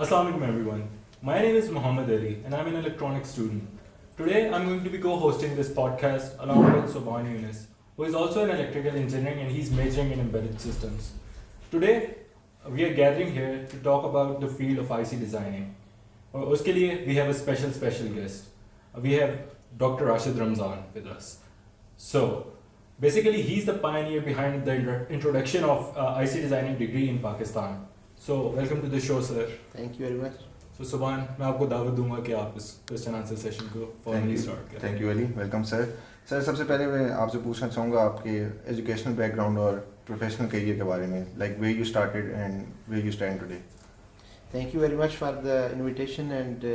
Assalamu alaikum everyone. My name is Mohammad and I'm an electronics student. Today I'm going to be co-hosting this podcast along with Soban Younis, who is also in electrical engineering and he's majoring in embedded systems. Today we are gathering here to talk about the field of IC designing. Uske liye we have a special guest. We have Dr. Rashad Ramzan with us. So basically he's the pioneer behind the introduction of IC designing degree in Pakistan. So welcome to the show, sir. Thank you very much. So Soban, मैं आपको दावत दूंगा कि आप इस question answer session को formally start करें. Thank you Ali, welcome sir. Sir सबसे पहले मैं आपसे पूछना चाहूँगा आपके एजुकेशनल बैकग्राउंड और प्रोफेशनल करियर के बारे में, like where you started and where you stand today. Thank you very much for the invitation and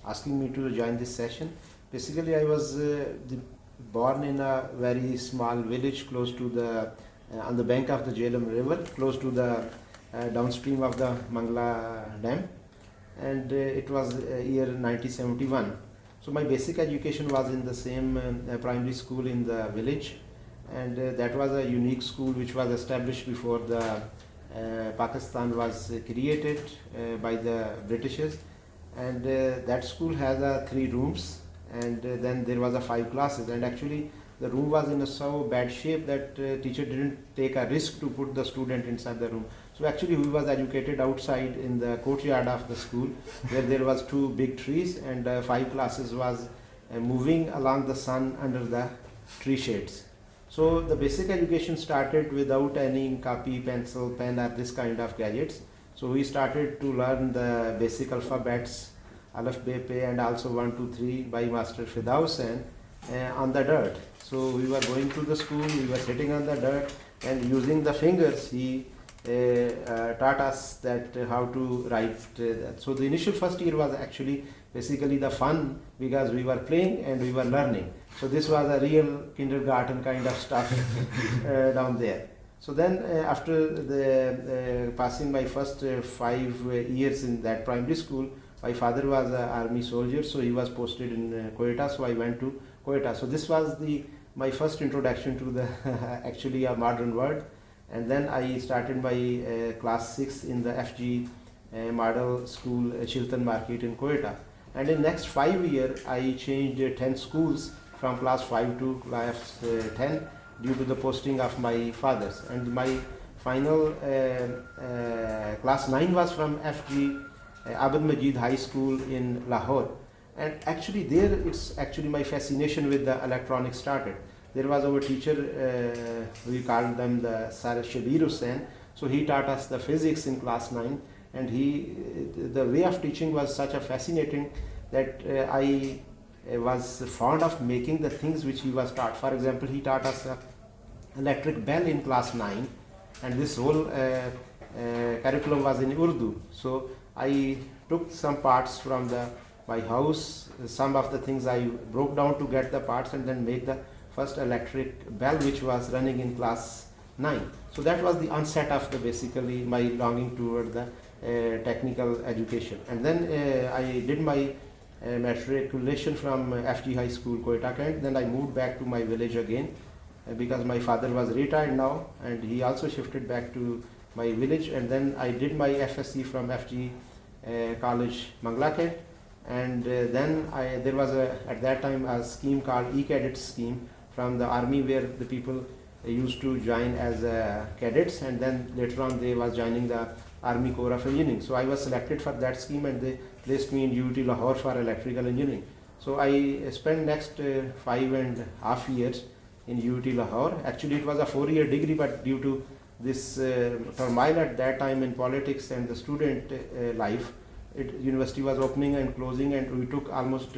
asking me to join this session. Basically, I was born in a very small village close to on the bank of the Jhelum River, close to the downstream of the Mangla Dam, and it was year 1971. So my basic education was in the same primary school in the village, and that was a unique school which was established before the Pakistan was created by the Britishers, and that school has 3 rooms, and then there was 5 classes, and actually the room was in a so bad shape that teacher didn't take a risk to put the student inside the room. So actually we was educated outside in the courtyard of the school where there was 2 big trees, and 5 classes was moving along the sun under the tree shades. So the basic education started without any copy, pencil, pen or this kind of gadgets. So we started to learn the basic alphabets, Alaf, Be, Pe, and also 1, 2, 3 by Master Fidausen on the dirt. So we were going to the school, we were sitting on the dirt, and using the fingers he taught us that how to write that. So the initial first year was actually basically the fun because we were playing and we were learning. So this was a real kindergarten kind of stuff down there. So then after the passing my first 5 years in that primary school, my father was an army soldier, so he was posted in Quetta, so I went to Quetta. So this was my first introduction to the actually a modern world. And then I started my class 6 in the FG model school, Chilton Market in Quetta. And in next 5 years, I changed 10 schools from class 5 to class 10 due to the posting of my fathers. And my final class 9 was from FG Abd Majid High School in Lahore. And actually there it's actually my fascination with the electronics started. There was our teacher, we called them the Sir Shabir Hussain. So he taught us the physics in class 9, and the way of teaching was such a fascinating that I was fond of making the things which he was taught. For example, he taught us electric bell in class 9, and this whole curriculum was in Urdu. So I took some parts from my house, some of the things I broke down to get the parts and then make the first electric bell which was running in class 9. So that was the onset of basically my longing toward the technical education. And then I did my matriculation from FG High School, Quetta Kent. Then I moved back to my village again because my father was retired now, and he also shifted back to my village. And then I did my FSc from FG College, Mangla Kent. And then there was at that time a scheme called E-Cadet scheme from the army where the people used to join as cadets, and then later on they was joining the Army Corps of Engineering. So I was selected for that scheme, and they placed me in UT Lahore for electrical engineering. So I spent next 5.5 years in UT Lahore. Actually it was a 4-year degree, but due to this turmoil at that time in politics and the student life, university was opening and closing, and we took almost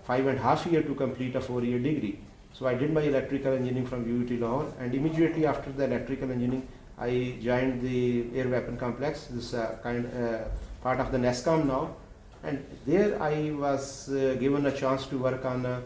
5.5 years to complete a 4-year degree. So I did my electrical engineering from UT Lahore, and immediately after the electrical engineering I joined the air weapon complex. This is part of the NESCOM now, and there I was given a chance to work on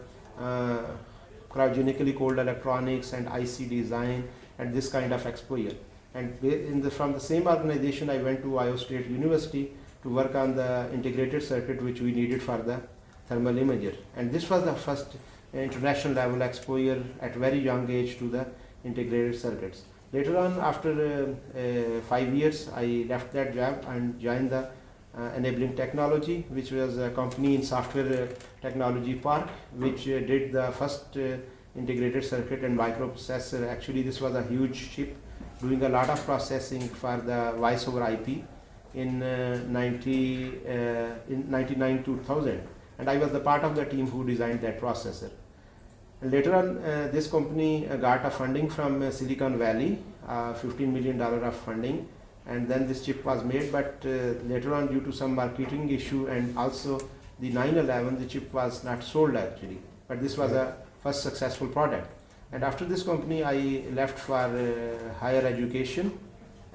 cryogenically cooled electronics and IC design and this kind of exposure. And from the same organization I went to Ohio State University to work on the integrated circuit which we needed for the thermal imager. And this was the first international level exposure at very young age to the integrated circuits. Later on, after 5 years, I left that job and joined the Enabling Technology, which was a company in software technology park, which did the first integrated circuit and microprocessor. Actually, this was a huge chip doing a lot of processing for the voice over IP in 99-2000, and I was the part of the team who designed that processor. And later on, this company got a funding from Silicon Valley, $15 million of funding, and then this chip was made. But later on, due to some marketing issue and also the 9/11, the chip was not sold actually. But this was a first successful product. And after this company, I left for higher education,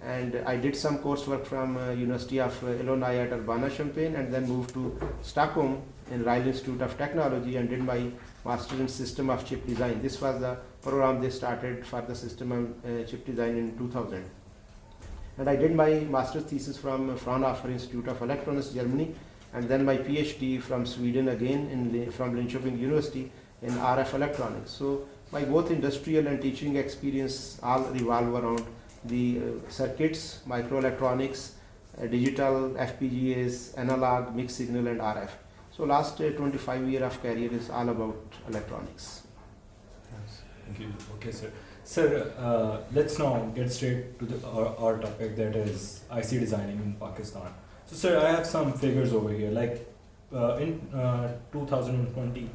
and I did some coursework from University of Illinois at Urbana-Champaign, and then moved to Stockholm in Royal Institute of Technology and did my master in system of chip design. This was the program they started for the system of chip design in 2000. And I did my master's thesis from Fraunhofer Institute of Electronics, Germany, and then my PhD from Sweden again from Linköping University in RF electronics. So my both industrial and teaching experience all revolve around the circuits, microelectronics, digital, FPGAs, analog, mixed signal, and RF. So last 25 years of career is all about electronics. Yes, thank you. Okay, sir. Sir, let's now get straight to our topic, that is IC designing in Pakistan. So, sir, I have some figures over here. Like in 2020,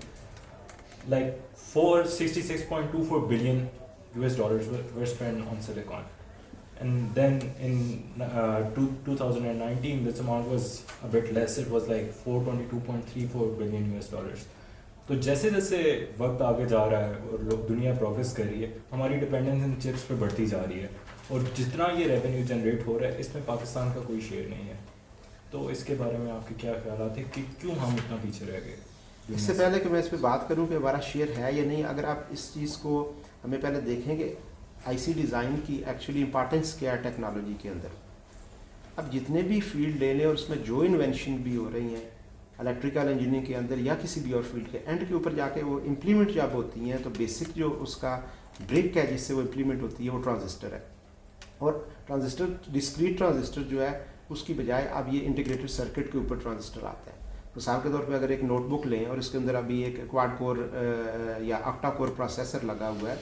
like 466.24 billion US dollars were spent on silicon. And then in 2019, this amount was a bit less. It was like 422.34 billion US dollars. तो जैसे जैसे वक्त आगे जा रहा है और दुनिया प्रोग्रेस कर रही है, हमारी डिपेंडेंस इन चिप्स पे बढ़ती जा रही है, और जितना ये रेवेन्यू जनरेट हो रहा है इसमें पाकिस्तान का कोई शेयर नहीं है. तो इसके बारे में आपके क्या ख्याल थे कि क्यों हम इतना पीछे रह गए? इससे पहले कि मैं इस पर बात करूं कि हमारा शेयर है या नहीं, अगर आप इस चीज़ को हमें पहले देखेंगे आईसी डिज़ाइन की एक्चुअली इंपॉर्टेंस क्या है टेक्नोलॉजी के अंदर. अब जितने भी फील्ड ले लें और उसमें जो इन्वेंशन भी हो रही हैं इलेक्ट्रिकल इंजीनियरिंग के अंदर या किसी भी और फील्ड के एंड के ऊपर जाके वो इम्प्लीमेंट जब होती हैं तो बेसिक जो उसका ब्रिक है जिससे वो इम्प्लीमेंट होती है वो ट्रांजिस्टर है. और ट्रांजिस्टर डिस्क्रीट ट्रांजिस्टर जो है उसकी बजाय अब ये इंटीग्रेटेड सर्किट के ऊपर ट्रांजिस्टर आता है. मिसाल के तौर पे अगर एक नोटबुक लें और इसके अंदर अभी एक क्वाड कोर या ऑक्टा कोर प्रोसेसर लगा हुआ है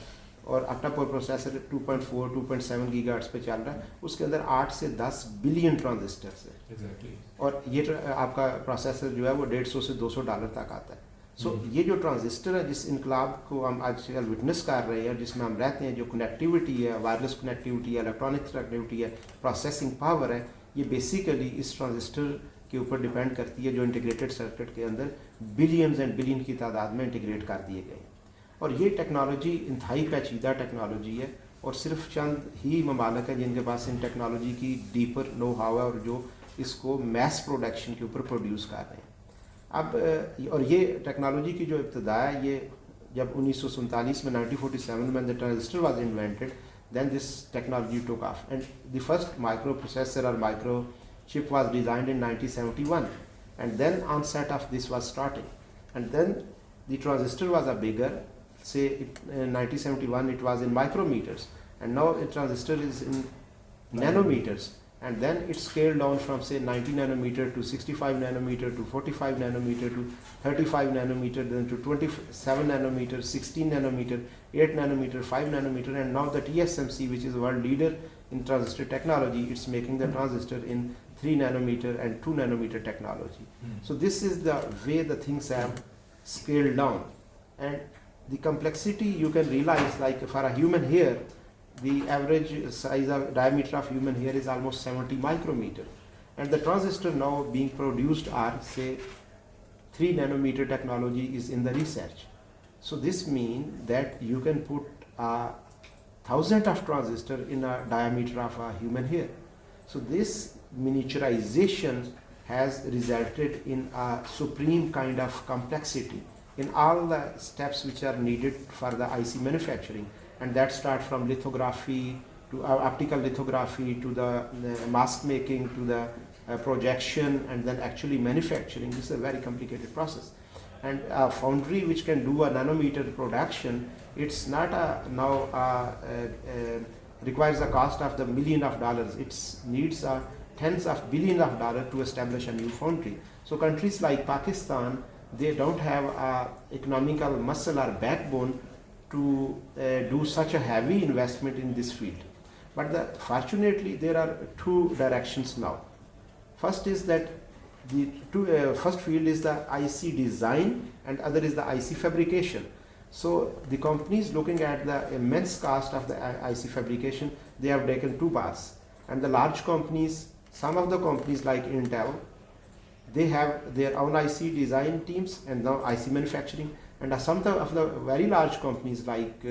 और ऑक्टा कोर प्रोसेसर 2.4 2.7 गीगाहर्ट्ज पे चल रहा है, उसके अंदर 8 से 10 बिलियन ट्रांजिस्टर्स है. Exactly. और ये आपका प्रोसेसर जो है वो $150 से $200 तक आता है. सो ये जो ट्रांजिस्टर है जिस इनकलाब को हम आजकल विटनेस कर रहे हैं और जिसमें हम रहते हैं, जो कनेक्टिविटी है, वायरलेस कनेक्टिविटी है, इलेक्ट्रॉनिक कनेक्टिविटी है, प्रोसेसिंग पावर है, ये बेसिकली इस ट्रांजिस्टर के ऊपर डिपेंड करती है जो इंटीग्रेटेड सर्किट के अंदर बिलियंस एंड बिलियन की तादाद में इंटीग्रेट कर दिए गए. और ये टेक्नोलॉजी इंतहाई पेचीदा टेक्नोलॉजी है और सिर्फ चंद ही ममालिक हैं जिनके पास इन टेक्नोलॉजी की डीपर नो हाउ है और जो इसको मैस प्रोडक्शन के ऊपर प्रोड्यूस कर रहे हैं. अब और ये टेक्नोलॉजी की जो इब्तदा है ये जब 1947 में 1947 में the transistor was invented, then this technology took off, and the first microprocessor or microchip was designed in 1971, and then onset of this was starting, and then the transistor was a bigger, say in 1971 it was in micrometers, and now a transistor is in nanometers, and then it scaled down from say 90 nanometer to 65 nanometer to 45 nanometer to 35 nanometer, then to 27 nanometer, 16 nanometer, 8 nanometer, 5 nanometer, and now the TSMC, which is the world leader in transistor technology, it's making the transistor in 3 nanometer and 2 nanometer technology. So this is the way the things have scaled down, and the complexity you can realize, like for a human hair, the average size of diameter of human hair is almost 70 micrometer, and the transistor now being produced are say 3 nanometer technology is in the research. So this means that you can put 1,000 of transistor in a diameter of a human hair. So this miniaturization has resulted in a supreme kind of complexity in all the steps which are needed for the IC manufacturing, and that start from lithography to optical lithography to the mask making to the projection and then actually manufacturing. This is a very complicated process, and a foundry which can do a nanometer production, it's not now requires a cost of the $1 million. It needs a tens of billions of dollars to establish a new foundry. So countries like Pakistan, they don't have a economical muscle or backbone to do such a heavy investment in this field. But fortunately, there are two directions now. First is that first field is the IC design and other is the IC fabrication. So the companies looking at the immense cost of the IC fabrication, they have taken two paths. And the large companies, some of the companies like Intel, they have their own IC design teams and now IC manufacturing. And some of the very large companies like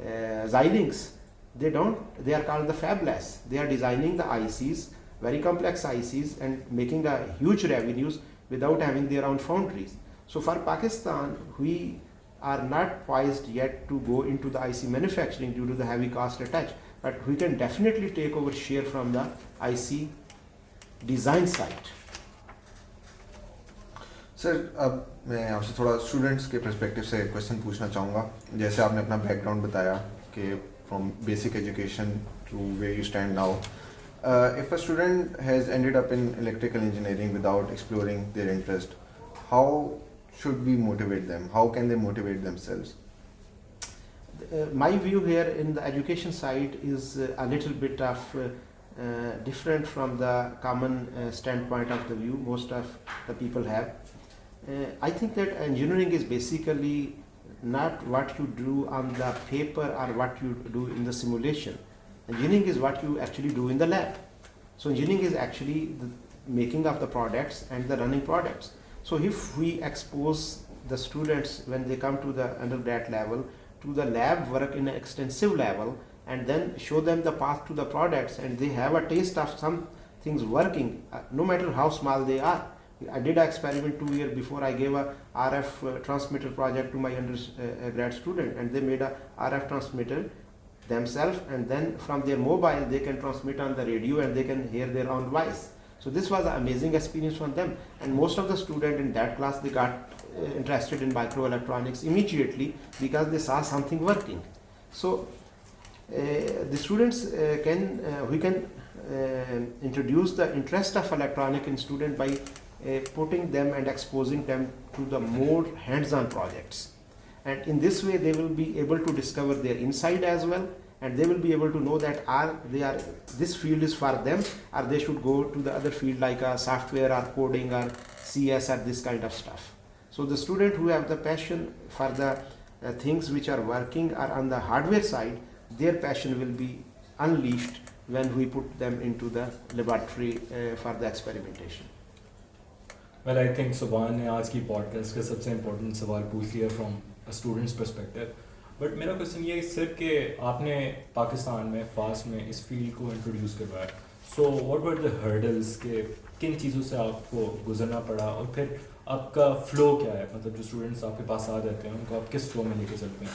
Xilinx, they are called the fabless. They are designing the ICs, very complex ICs, and making the huge revenues without having their own foundries. So for Pakistan, we are not poised yet to go into the IC manufacturing due to the heavy cost attached, but we can definitely take over share from the IC design side. Sir अब मैं आपसे थोड़ा students के perspective से question पूछना चाहूँगा. जैसे आपने अपना बैकग्राउंड बताया कि from basic education to where you stand now, if a student has ended up in electrical engineering without exploring their interest, how should we motivate them? How can they motivate themselves? My view here in the education side is a little bit of different from the common standpoint of the view most of the people have. I think that engineering is basically not what you do on the paper or what you do in the simulation. Engineering is what you actually do in the lab. So engineering is actually the making of the products and the running products. So if we expose the students when they come to the undergrad level to the lab work in an extensive level and then show them the path to the products and they have a taste of some things working, no matter how small they are. I did an experiment 2 years before. I gave a RF transmitter project to my undergrad student and they made a RF transmitter themselves, and then from their mobile they can transmit on the radio and they can hear their own voice. So this was an amazing experience for them, and most of the students in that class, they got interested in microelectronics immediately because they saw something working. So the students we can introduce the interest of electronic in student by putting them and exposing them to the more hands-on projects. And in this way they will be able to discover their inside as well, and they will be able to know that this field is for them, or they should go to the other field like software or coding or CS or this kind of stuff. So the student who have the passion for the things which are working or on the hardware side, their passion will be unleashed when we put them into the laboratory for the experimentation. Well, I think Soban ने आज की podcast का सबसे important सवाल पूछ लिया from a students perspective. But मेरा question ये है सर कि आपने पाकिस्तान में फास्ट में इस फील्ड को इंट्रोड्यूस करवाया. So what were the hurdles के किन चीज़ों से आपको गुजरना पड़ा और फिर आपका फ्लो क्या है, मतलब जो स्टूडेंट्स आपके पास आ जाते हैं उनको आप किस फ्लो में लेके चलते हैं?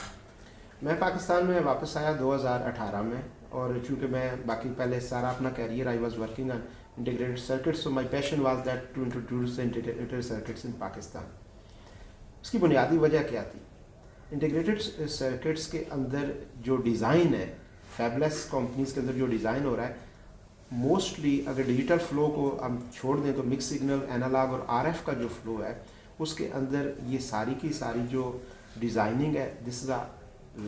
मैं पाकिस्तान में वापस आया 2018 में, और चूँकि मैं बाकी पहले सारा अपना career I was working on integrated circuits, so my passion was that to introduce the integrated circuits in Pakistan. उसकी बुनियादी वजह क्या थी? इंटीग्रेटेड सर्किट्स के अंदर जो डिज़ाइन है, फैबलेस कंपनीज के अंदर जो डिज़ाइन हो रहा है, मोस्टली अगर डिजिटल फ्लो को हम छोड़ दें तो मिक्स सिग्नल, एनालॉग और आरएफ का जो फ्लो है उसके अंदर ये सारी की सारी जो डिज़ाइनिंग है, this is a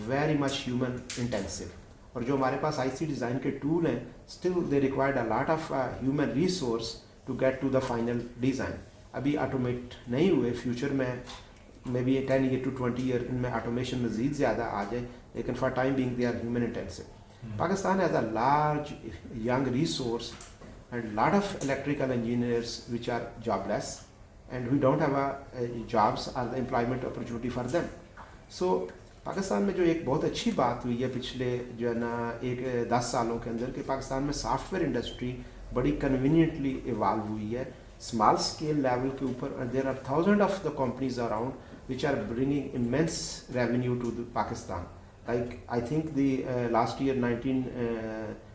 very much human intensive. और जो हमारे पास आईसी डिज़ाइन के टूल हैं, still they required a lot of human resource to get to the final design. अभी ऑटोमेट नहीं हुए, फ्यूचर में maybe 10 year to 20 year इनमें ऑटोमेशन मज़ीद ज़्यादा आ जाए, लेकिन for time being they are human intensive. Pakistan has a large young resource and lot of electrical engineers which are jobless, and we don't have jobs or the employment opportunity for them. So Pakistan में जो एक बहुत अच्छी बात हुई है पिछले जो है ना 10 सालों के अंदर, कि पाकिस्तान में सॉफ्टवेयर इंडस्ट्री बड़ी कन्वीनियंटली इवाल्व हुई है स्मॉल स्केल लेवल के ऊपर. There are thousand of the companies around which are bringing immense revenue to Pakistan. Like I think the last year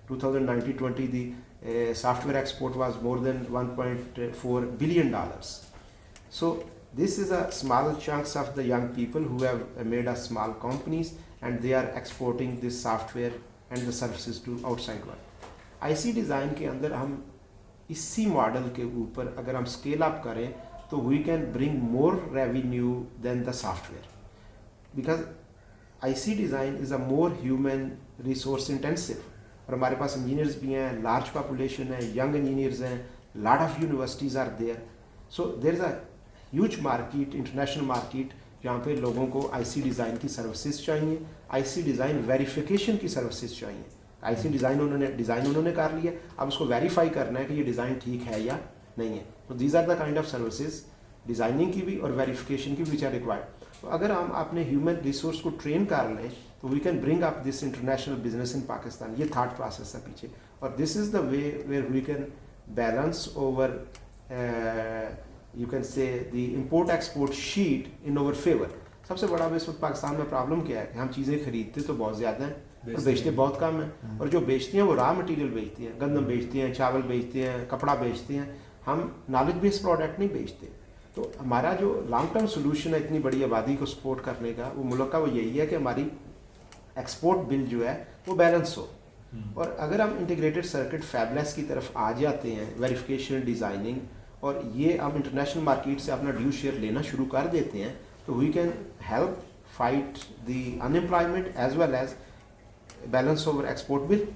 2019-20 the software export was more than $1.4 billion. So this is a small chunks of the young people who have made a small companies and they are exporting this software and the services to outside world. IC design के अंदर हम इसी model के ऊपर अगर हम scale up करें तो we can bring more revenue then the software, because IC design is a more human resource intensive, और हमारे पास इंजीनियर्स भी हैं, लार्ज पॉपुलेशन है, यंग इंजीनियर्स हैं, lot of universities are there, so there is a huge market, international market, जहाँ पे लोगों को आईसी डिज़ाइन की सर्विसेज चाहिए, आईसी डिज़ाइन वेरिफिकेशन की सर्विसेज चाहिए। आईसी डिज़ाइन उन्होंने कर लिया, अब उसको वेरीफाई करना है कि ये डिज़ाइन ठीक है या नहीं है। तो these are the kind of services, designing की भी और वेरिफिकेशन की, विच आर रिक्वायर्ड। तो अगर हम अपने ह्यूमन रिसोर्स को ट्रेन कर लें तो we can bring up this international business in Pakistan. ये थॉट प्रोसेस है पीछे, और this is the way where we can balance over, you can say the import export sheet in over favour. सबसे बड़ा इस वक्त पाकिस्तान में प्रॉब्लम क्या है कि हम चीज़ें खरीदते तो बहुत ज़्यादा हैं और बेचते बहुत कम हैं, और जो बेचती हैं वो रॉ मटेरियल बेचती हैं, गंदम बेचती हैं, चावल बेचती हैं, कपड़ा बेचती हैं, हम नॉलेज बेस्ड प्रोडक्ट नहीं बेचते। तो हमारा जो लॉन्ग टर्म सोल्यूशन है इतनी बड़ी आबादी को सपोर्ट करने का, वो मुल्क का वो यही है कि हमारी एक्सपोर्ट बिल जो है वो बैलेंस हो। और अगर हम इंटीग्रेटेड सर्किट फैबलेस की तरफ आ जाते हैं, वेरिफिकेशन, डिज़ाइनिंग, और ये हम इंटरनेशनल मार्केट से अपना ड्यू शेयर लेना शुरू कर देते हैं, तो we can help fight the unemployment as well as balance over export bill.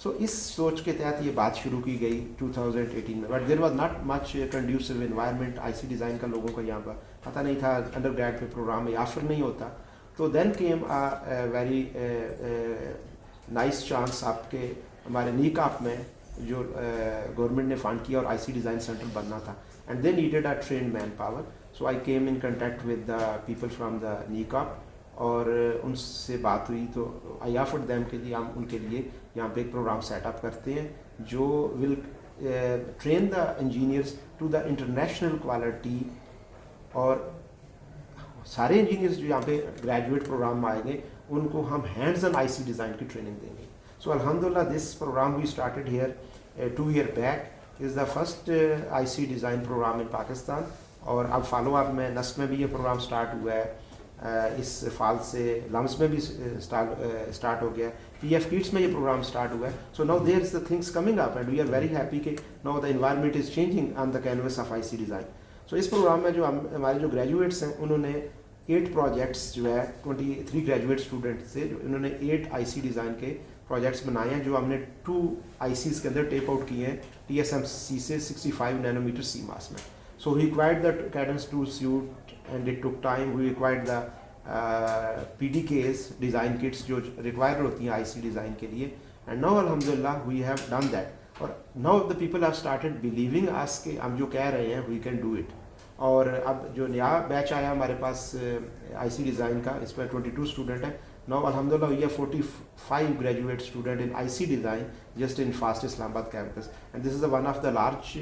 So इस सोच के तहत ये बात शुरू की गई 2018 में, but there was not much conducive environment IC design का, लोगों को यहाँ पर पता नहीं था, अंडर ग्रेड पे प्रोग्राम में ऑफर नहीं होता। तो then came a very nice chance, आपके हमारे नीकाप में जो गवर्नमेंट ने फंड किया और आईसी डिज़ाइन सेंटर बनना था, and they needed a train manpower. So I came in contact with the people from the नीकाप, और उनसे बात हुई तो आई ऑफर्ड देम के लिए हम उनके लिए यहाँ पे एक प्रोग्राम सेटअप करते हैं जो will train the engineers to the international quality, और सारे इंजीनियर्स जो यहाँ पे ग्रेजुएट प्रोग्राम में आएंगे उनको हम हैंड्स ऑन आईसी डिज़ाइन की ट्रेनिंग देंगे। सो अल्हम्दुलिल्लाह this programme we started here 2 years back is the first IC design programme in Pakistan, और अब फॉलो अप में नस्क में भी ये प्रोग्राम स्टार्ट हुआ है, इस फाल से लम्स में भी स्टार्ट हो गया, पीएफ किट्स में ये प्रोग्राम स्टार्ट हुआ है। So now there is the things coming up and we are very happy कि now the environment is changing on the canvas of IC design. So इस प्रोग्राम में जो हमारे जो ग्रेजुएट्स हैं उन्होंने 8 प्रोजेक्ट्स जो है 23 ग्रेजुएट स्टूडेंट से उन्होंने 8 आईसी डिज़ाइन के प्रोजेक्ट्स बनाए हैं, जो हमने 2 आईसीज के अंदर टेप आउट किए हैं TSMC से 65 नैनोमीटर CMOS में। So we required the cadence to suit and it took time. We required the PDKs, design kits जो required होती हैं IC design के लिए, and now alhamdulillah we have done that. और now the people have started believing us कि हम जो कह रहे हैं we can do it. और अब जो नया बैच आया हमारे पास IC design का, इस पर 22 स्टूडेंट है। Now alhamdulillah we have 45 graduate student in IC design just in FAST Islamabad campus, and this is the one of the large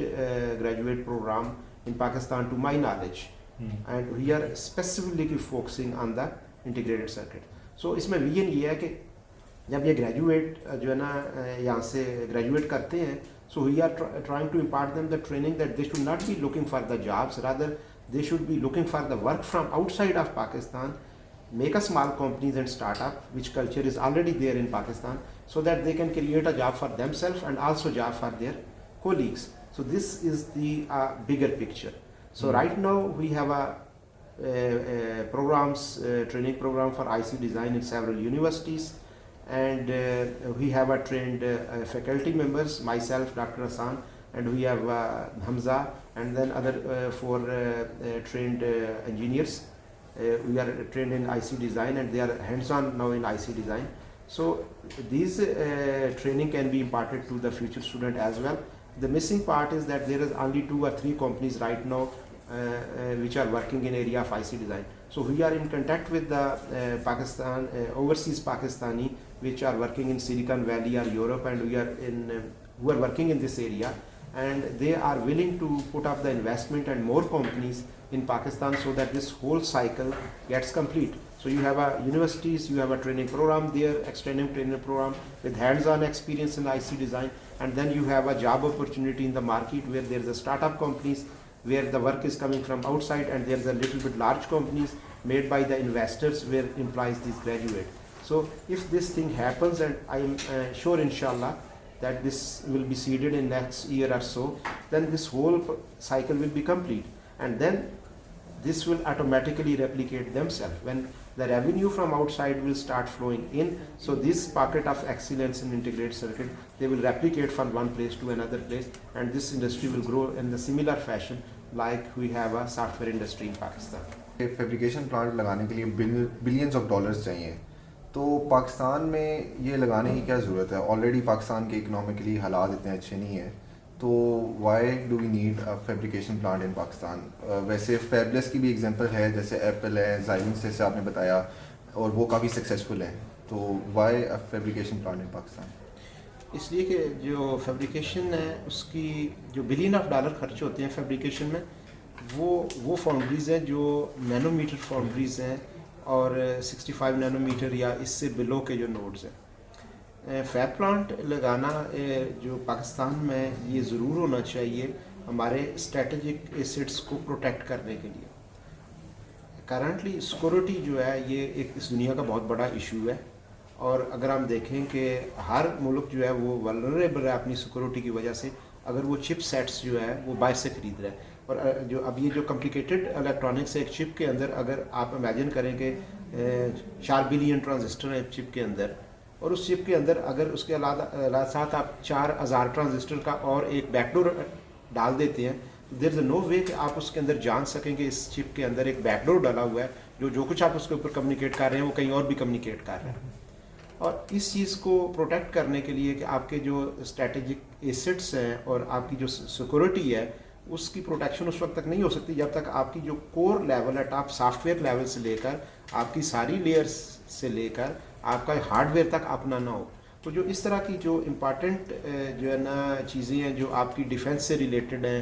graduate program in Pakistan to my knowledge, and we are specifically focusing on the integrated circuit. So इसमें vision ये है कि जब ये graduate जो है ना यहाँ से ग्रेजुएट करते हैं, so we are trying to impart them the training that they should not be looking for the jobs, rather they should be looking for the work from outside of Pakistan, make a small companies and startup, which culture is already there in Pakistan, so that they can create a job for themselves and also job for their colleagues. So this is the bigger picture. So right now we have a programs, training program for IC design in several universities, and we have a trained faculty members, myself, Dr. Hassan, and we have Hamza, and then other 4 trained engineers. We are trained in IC design and they are hands-on now in IC design. So these training can be imparted to the future student as well. The missing part is that there is only 2 or 3 companies right now which are working in area of IC design. So we are in contact with the overseas Pakistani which are working in Silicon Valley or Europe, and we are who are working in this area, and they are willing to put up the investment and more companies in Pakistan so that this whole cycle gets complete. So you have a universities, you have a training program there, extended training program with hands-on experience in IC design, and then you have a job opportunity in the market where there is a startup companies where the work is coming from outside, and there is a little bit large companies made by the investors where employs these graduate. So if this thing happens, and I am sure inshallah that this will be seeded in next year or so, then this whole cycle will be complete, and then this will automatically replicate themselves when the revenue from outside will start flowing in. So this pocket of excellence in integrated circuit, they will replicate from one place to another place, and this industry will grow in the similar fashion like we have a software industry in Pakistan. Fabrication plant لگانے کے لیے billions of dollars چاہیے, تو پاکستان میں یہ لگانے کی کیا ضرورت ہے؟ آلریڈی پاکستان کے اکنامکلی حالات اتنے اچھے نہیں ہیں, تو why do we need fabrication plant in Pakistan? ویسے فیبلیس کی بھی ایگزامپل ہے, جیسے ایپل ہے, زائلنس جیسے آپ نے بتایا, اور وہ کافی سکسیزفل ہیں, تو Y fabrication plant in Pakistan? اس لیے کہ جو فیبریکیشن ہے اس کی جو بلین آف ڈالر خرچ ہوتے ہیں فیبریکیشن میں, وہ فاؤنڈریز ہیں جو نینو میٹر فاؤنڈریز ہیں اور 65 نینو میٹر یا اس سے بلو کے جو نوڈز ہیں. فیب پلانٹ لگانا جو پاکستان میں یہ ضرور ہونا چاہیے ہمارے اسٹریٹجک ایسٹس کو پروٹیکٹ کرنے کے لیے. کرنٹلی سیکورٹی جو ہے یہ ایک اس دنیا کا بہت بڑا ایشو ہے, اور اگر ہم دیکھیں کہ ہر ملک جو ہے وہ ولنریبل ہے اپنی سیکورٹی کی وجہ سے, اگر وہ چپ سیٹس جو ہے وہ باہر سے خرید رہے ہیں. اور جو اب یہ جو کمپلیکیٹڈ الیکٹرانکس ایک چپ کے اندر اگر آپ امیجن کریں کہ 4 بلین ٹرانزسٹر ہیں چپ کے اندر, اور اس چپ کے اندر اگر اس کے ساتھ آپ 4000 ٹرانزسٹر کا اور ایک بیک ڈور ڈال دیتے ہیں, دیر از نو وے کہ آپ اس کے اندر جان سکیں کہ اس چپ کے اندر ایک بیک ڈور ڈالا ہوا ہے جو کچھ آپ اس کے اوپر کمیونیکیٹ کر رہے ہیں وہ کہیں اور بھی کمیونیکیٹ کر رہے ہیں. اور اس چیز کو پروٹیکٹ کرنے کے لیے کہ آپ کے جو اسٹریٹجک ایسٹس ہیں اور آپ کی جو سیکورٹی ہے اس کی پروٹیکشن اس وقت تک نہیں ہو سکتی جب تک آپ کی جو کور لیول ہے ٹاپ سافٹ ویئر لیول سے لے کر آپ کی ساری لیئرس سے لے کر آپ کا ہارڈ ویئر تک اپنا نہ ہو. تو جو اس طرح کی جو امپارٹنٹ جو ہے نا چیزیں ہیں جو آپ کی ڈیفینس سے ریلیٹڈ ہیں,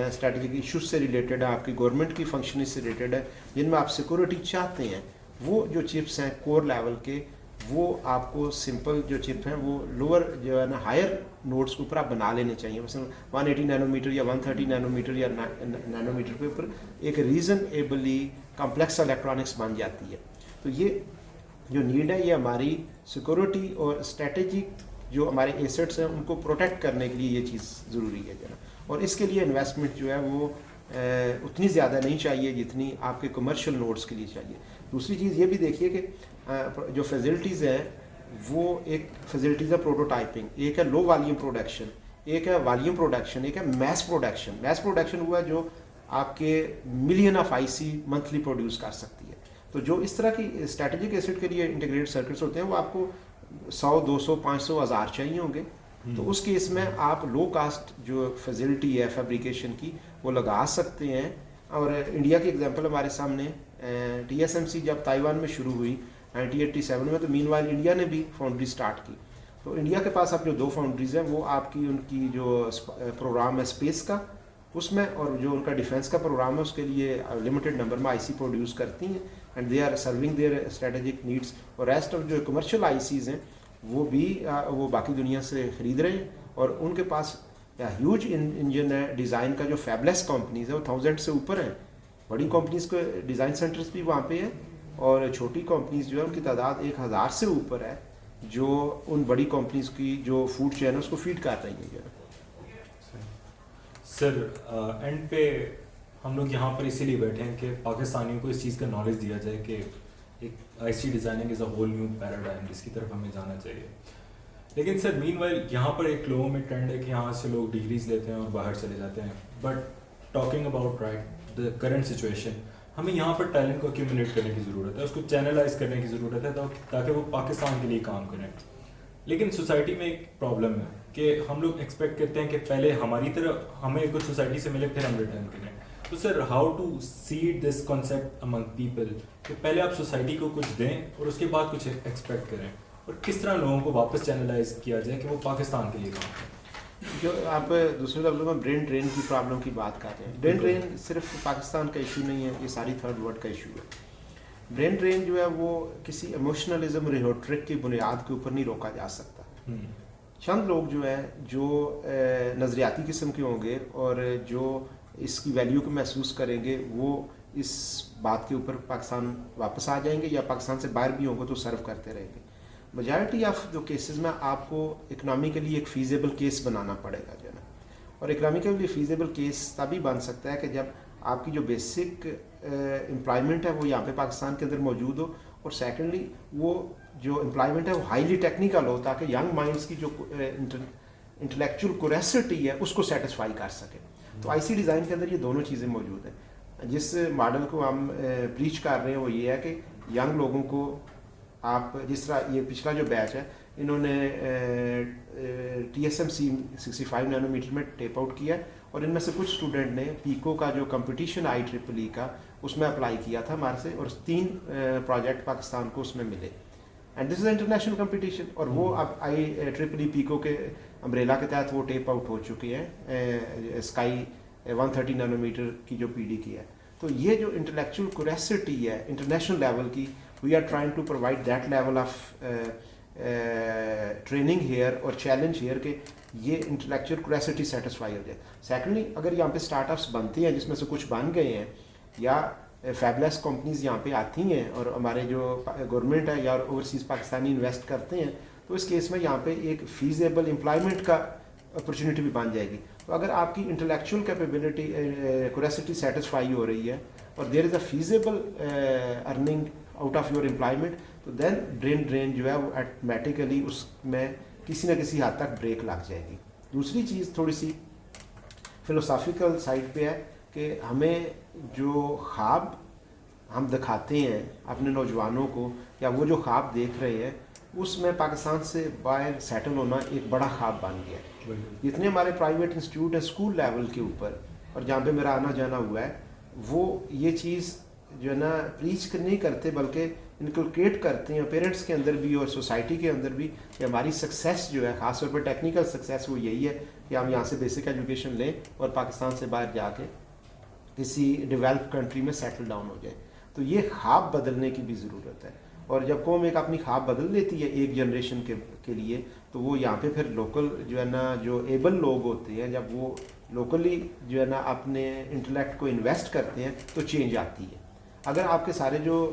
اسٹریٹجک ایشوز سے ریلیٹڈ ہیں, آپ کی گورنمنٹ کی فنکشننگ سے ریلیٹڈ ہے, جن میں آپ سیکورٹی چاہتے ہیں, وہ جو چپس ہیں کور لیول کے وہ آپ کو سمپل جو چپ ہیں وہ لوور جو ہے نا ہائر نوڈس کے اوپر آپ بنا لینے چاہیے. مثلا 180 نینو میٹر یا 130 نینو میٹر یا نینو میٹر کے اوپر ایک ریزنیبلی کمپلیکس الیکٹرانکس بن جاتی ہے. تو یہ جو نیڈ ہے یہ ہماری سیکورٹی اور اسٹریٹجک جو ہمارے ایسٹس ہیں ان کو پروٹیکٹ کرنے کے لیے یہ چیز ضروری ہے جو ہے, اور اس کے لیے انویسٹمنٹ جو ہے وہ اتنی زیادہ نہیں چاہیے جتنی آپ کے کمرشل نوڈس کے لیے چاہیے. دوسری چیز یہ بھی دیکھیے کہ جو فیسلٹیز ہیں وہ ایک فیسلٹیز ہے پروٹوٹائپنگ, ایک ہے لو والیوم پروڈکشن, ایک ہے والیوم پروڈکشن, ایک ہے میس پروڈکشن. میس پروڈکشن ہوا جو آپ کے million of I C monthly produce کر سکتی ہے. تو جو اس طرح کی اسٹریٹجک ایسٹ کے لیے انٹیگریٹڈ سرکٹس ہوتے ہیں وہ آپ کو 100 200 500 1000 چاہیے ہوں گے. تو اس کیس میں آپ لو کاسٹ جو فیسلٹی ہے فیبریکیشن کی وہ لگا سکتے ہیں. اور انڈیا کی ایگزامپل ہمارے سامنے ٹی ایس ایم سی جب تائیوان میں شروع ہوئی 1987 میں, تو مین وائل انڈیا نے بھی فاؤنڈری سٹارٹ کی. تو انڈیا کے پاس اب جو 2 فاؤنڈریز ہیں وہ آپ کی ان کی جو پروگرام ہے اسپیس کا اس میں, اور جو ان کا ڈیفینس کا پروگرام ہے اس کے لیے لمیٹڈ نمبر میں آئی سی پروڈیوس کرتی ہیں, and they are serving their strategic needs. اور ریسٹ آف جو کمرشل آئی سیز ہیں وہ بھی وہ باقی دنیا سے خرید رہے ہیں, اور ان کے پاس ہیوج انجن ہے ڈیزائن کا. جو فیبلیس کمپنیز ہیں وہ 1000 سے اوپر ہیں. بڑی کمپنیز کے ڈیزائن سینٹرز بھی وہاں پہ ہیں, اور چھوٹی کمپنیز جو ہے ان کی تعداد 1000 سے اوپر ہے جو ان بڑی کمپنیز کی جو فوڈ چین ہے اس کو فیڈ کر رہی ہیں جو ہے. سر اینڈ پہ ہم لوگ یہاں پر اسی لیے بیٹھے ہیں کہ پاکستانیوں کو اس چیز کا نالج دیا جائے کہ ایک I C designing is a whole new paradigm جس کی طرف ہمیں جانا چاہیے. لیکن سر مین وائل یہاں پر ایک لوگوں میں ٹرینڈ ہے کہ یہاں سے لوگ ڈگریز لیتے ہیں اور باہر چلے جاتے ہیں. But talking about right the current situation, ہمیں یہاں پر ٹیلنٹ کو ایکیومولیٹ کرنے کی ضرورت ہے, اس کو چینلائز کرنے کی ضرورت ہے تاکہ وہ پاکستان کے لیے کام کریں. لیکن سوسائٹی میں ایک پرابلم ہے کہ ہم لوگ ایکسپیکٹ کرتے ہیں کہ پہلے ہماری طرف ہمیں کچھ سوسائٹی سے ملے پھر ہم ریٹرن کریں. تو sir how to seed this concept among people کہ پہلے آپ سوسائٹی کو کچھ دیں اور اس کے بعد کچھ ایکسپیکٹ کریں, اور کس طرح لوگوں کو واپس چینلائز کیا جائے کہ وہ پاکستان کے لیے کام کریں. جو آپ دوسرے لفظوں میں برین ڈرین کی پرابلم کی بات کر رہے ہیں, برین ڈرین صرف پاکستان کا ایشو نہیں ہے, یہ ساری تھرڈ ورلڈ کا ایشو ہے. برین ڈرین جو ہے وہ کسی ایموشنلزم ریٹورک کی بنیاد کے اوپر نہیں روکا جا سکتا. چند لوگ جو ہیں جو نظریاتی قسم کے ہوں گے اور جو اس کی ویلیو کو محسوس کریں گے وہ اس بات کے اوپر پاکستان واپس آ جائیں گے, یا پاکستان سے باہر بھی ہوں گے تو سرو کرتے رہیں گے. میجارٹی آف جو کیسز میں آپ کو اکنامیکلی ایک فیزیبل کیس بنانا پڑے گا جو ہے نا, اور اکنامیکلی فیزیبل کیس تبھی بن سکتا ہے کہ جب آپ کی جو بیسک امپلائمنٹ ہے وہ یہاں پہ پاکستان کے اندر موجود ہو, اور سیکنڈلی وہ جو امپلائمنٹ ہے وہ ہائیلی ٹیکنیکل ہو تاکہ ینگ مائنڈس کی جو انٹلیکچوئل کوریسٹی ہے اس کو سیٹسفائی کر سکے. تو آئی سی ڈیزائن کے اندر یہ دونوں چیزیں موجود ہیں. جس ماڈل کو ہم پریچ کر رہے ہیں وہ یہ ہے کہ ینگ لوگوں کو آپ, جس طرح یہ پچھلا جو بیچ ہے انہوں نے T S M C 65 nanometer میں ٹیپ آؤٹ کیا, اور ان میں سے کچھ اسٹوڈنٹ نے پیکو کا جو کمپٹیشن آئی ٹرپل ای کا اس میں اپلائی کیا تھا ہمارے سے, اور 3 پروجیکٹ پاکستان کو اس میں ملے, and this is international competition. اور وہ اب آئی ٹرپل ای پیکو کے امبریلا کے تحت وہ ٹیپ آؤٹ ہو چکے ہیں اسکائی 130 نینو میٹر کی جو پی ڈی کی ہے. تو یہ جو انٹلیکچوئل کوریسٹی ہے انٹرنیشنل لیول کی, we are trying to provide that level of training here اور چیلنج ہیئر کہ یہ انٹلیکچوئل کوریسٹی سیٹسفائی ہو جائے. سیکنڈلی اگر یہاں پہ اسٹارٹ اپس بنتے ہیں جس میں سے کچھ بن گئے ہیں, یا فیبلیس کمپنیز یہاں پہ آتی ہیں اور ہمارے جو گورنمنٹ ہے یا اوورسیز پاکستانی انویسٹ کرتے ہیں, تو اس کیس میں یہاں پہ ایک فیزیبل امپلائمنٹ کا اپرچونیٹی بھی بن جائے گی. تو اگر آپ کی انٹلیکچوئل کیپیبلٹی کوریسٹی سیٹسفائی ہو رہی ہے اور there is a feasible earning out of your employment, تو دین ڈرین جو ہے وہ آٹومیٹیکلی اس میں کسی نہ کسی حد تک بریک لگ جائے گی. دوسری چیز تھوڑی سی فلوسافیکل سائڈ پہ ہے کہ ہمیں جو خواب ہم دکھاتے ہیں اپنے نوجوانوں کو, یا وہ جو خواب دیکھ رہے ہیں, اس میں پاکستان سے باہر سیٹل ہونا ایک بڑا خواب بن گیا ہے. جتنے ہمارے پرائیویٹ انسٹیٹیوٹ ہیں اسکول لیول کے اوپر, اور جہاں پہ میرا آنا جانا ہوا ہے, وہ یہ چیز جو ہے نا پریچ نہیں کرتے بلکہ انکلکیٹ کرتے ہیں پیرنٹس کے اندر بھی اور سوسائٹی کے اندر بھی, کہ ہماری سکسیس جو ہے خاص طور پر ٹیکنیکل سکسیس وہ یہی ہے کہ ہم یہاں سے بیسک ایجوکیشن لیں اور پاکستان سے باہر جا کے کسی ڈیولپ کنٹری میں سیٹل ڈاؤن ہو جائے. تو یہ خواب بدلنے کی بھی ضرورت ہے, اور جب قوم ایک اپنی خواب بدل لیتی ہے ایک جنریشن کے لیے, تو وہ یہاں پہ پھر لوکل جو ہے نا جو ایبل لوگ ہوتے ہیں, جب وہ لوکلی جو ہے نا اپنے انٹلیکٹ کو انویسٹ کرتے ہیں تو چینج آتی ہے. اگر آپ کے سارے جو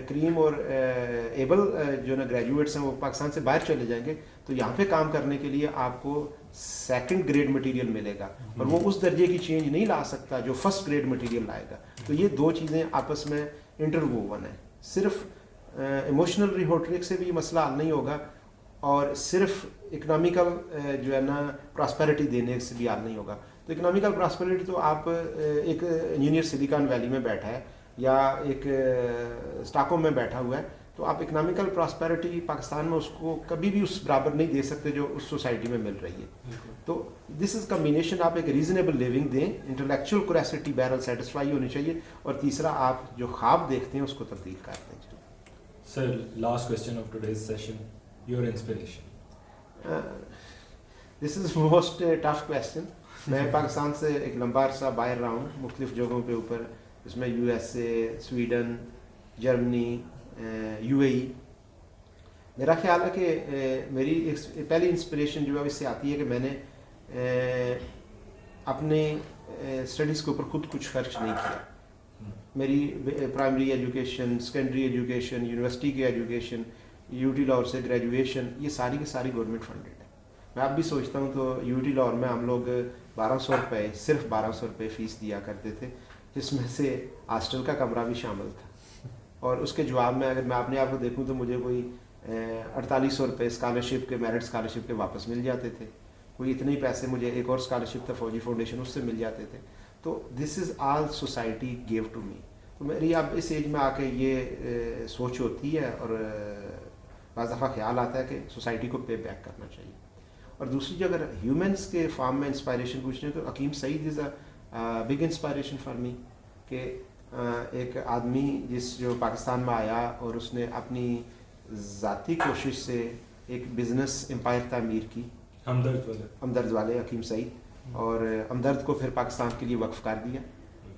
کریم اور ایبل جو ہے نا گریجویٹس ہیں وہ پاکستان سے باہر چلے جائیں گے, تو یہاں پہ کام کرنے کے لیے آپ کو سیکنڈ گریڈ مٹیریل ملے گا, اور وہ اس درجے کی چینج نہیں لا سکتا جو فرسٹ گریڈ مٹیریل لائے گا. تو یہ دو چیزیں آپس میں انٹرووون ہیں. صرف ایموشنل ریہوٹرک سے بھی مسئلہ حل نہیں ہوگا, اور صرف اکنامیکل جو ہے نا پراسپیرٹی دینے سے بھی حل نہیں ہوگا. تو اکنامیکل پراسپیرٹی تو آپ ایک انجینئر سلیکان ویلی میں بیٹھا ہے یا ایک اسٹاکوں میں بیٹھا ہوا ہے, تو آپ اکنامیکل پراسپیرٹی پاکستان میں اس کو کبھی بھی اس برابر نہیں دے سکتے جو اس سوسائٹی میں مل رہی ہے. تو دس از کمبینیشن, آپ ایک ریزنیبل لیونگ دیں, انٹلیکچوئل کوریسٹی بہرحال سیٹسفائی ہونی چاہیے, اور تیسرا آپ جو خواب دیکھتے ہیں اس کو تبدیل کر دیں. Sir, last question of today's session, your inspiration. This is most tough question. میں پاکستان سے ایک لمبا عرصہ باہر رہا ہوں مختلف جگہوں پہ اوپر, اس میں U S A, Sweden, Germany, U A E. میرا خیال ہے کہ میری پہلی انسپریشن جو ہے اس سے آتی ہے کہ میں نے اپنے اسٹڈیز کے اوپر خود کچھ خرچ نہیں کیا. میری primary education, secondary education, university کی ایجوکیشن, یو ٹی لاہور سے گریجویشن, یہ ساری کی ساری گورنمنٹ فنڈیڈ ہے. میں اب بھی سوچتا ہوں تو یو ٹی لاہور میں ہم لوگ 1200 روپے, صرف 1200 روپے فیس دیا کرتے تھے, جس میں سے ہاسٹل کا کمرہ بھی شامل تھا. اور اس کے جواب میں اگر میں اپنے آپ کو دیکھوں تو مجھے کوئی 4800 روپے اسکالرشپ کے, میرٹ اسکالرشپ کے واپس مل جاتے تھے. کوئی اتنے ہی پیسے مجھے ایک اور اسکالرشپ تھا فوجی فاؤنڈیشن, اس سے مل جاتے تھے. تو دس از آل سوسائٹی گیو ٹو می. تو میری اب اس ایج میں آ کے یہ سوچ ہوتی ہے اور بعض دفعہ خیال آتا ہے کہ سوسائٹی کو پے بیک کرنا چاہیے. اور دوسری جو اگر ہیومنس کے فارم میں انسپائریشن پوچھیں تو Hakim Saeed is a big inspiration for me, کہ ایک آدمی جس جو پاکستان میں آیا اور اس نے اپنی ذاتی کوشش سے ایک بزنس امپائر تعمیر کی, ہمدرد والے حکیم سعید, اور ہمدرد کو پھر پاکستان کے لیے وقف کر دیا,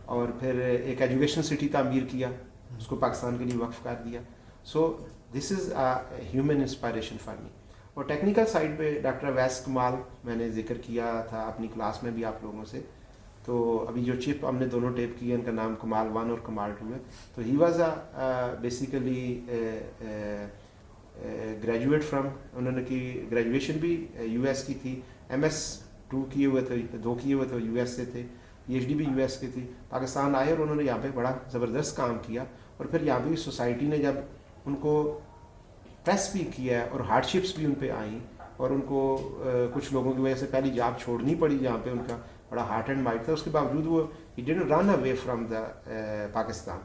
اور پھر ایک ایجوکیشن سٹی تعمیر کیا, اس کو پاکستان کے لیے وقف کر دیا. So this is a human inspiration for me. اور ٹیکنیکل سائڈ پہ ڈاکٹر ویس کمال میں نے ذکر کیا تھا اپنی کلاس میں بھی آپ لوگوں سے. تو ابھی جو چپ ہم نے دونوں ٹیپ کی ہے ان کا نام کمال 1 اور کمال 2 ہے. تو he was basically graduate from, उन्होंने की ग्रेजुएशन भी यूएस की थी, MS2 किए हुए थे, 2 किए हुए थे, यूएस से थे, PhD भी यूएस की थी, पाकिस्तान आए और उन्होंने यहाँ पे बड़ा ज़बरदस्त काम किया। और फिर यहाँ पे सोसाइटी ने जब उनको प्रेस भी किया और हार्डशिप्स भी उन पे आई और उनको कुछ लोगों की वजह से पहली जॉब छोड़नी पड़ी जहाँ पे उनका बड़ा हार्ट एंड माइंड था, उसके बावजूद वो he didn't run away from the Pakistan.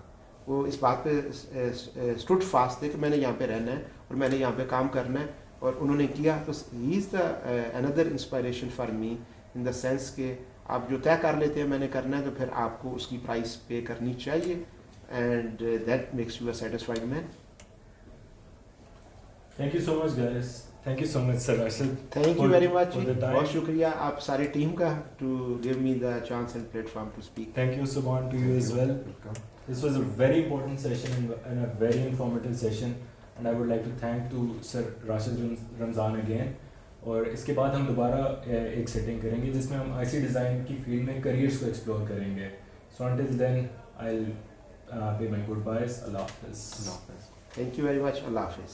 वो इस बात पे स्टूड फास्ट थे कि मैंने यहाँ पे रहना है और मैंने यहाँ पे काम करना है, और उन्होंने किया। तो he is the another inspiration for me in the sense कि आप जो तय कर लेते हैं मैंने करना है तो फिर आपको उसकी प्राइस पे करनी चाहिए, and that makes you a satisfied man. Thank you so much, guys. Thank you so much, Sir Rashid. Thank you very much, for the time. बहुत शुक्रिया आप सारी टीम का to give me the chance and platform to speak. Thank you, Soban, to you as well. This was a very important session and a very informative session, and I would like to thank to Sir Rashad Ramzan again. और इसके बाद हम दोबारा एक setting करेंगे जिसमें हम IC design की फील्ड में करियर्स को एक्सप्लोर करेंगे। So until then, I'll pay my goodbyes. Allah Hafiz. Thank you very much, अल्लाह हाफिज़।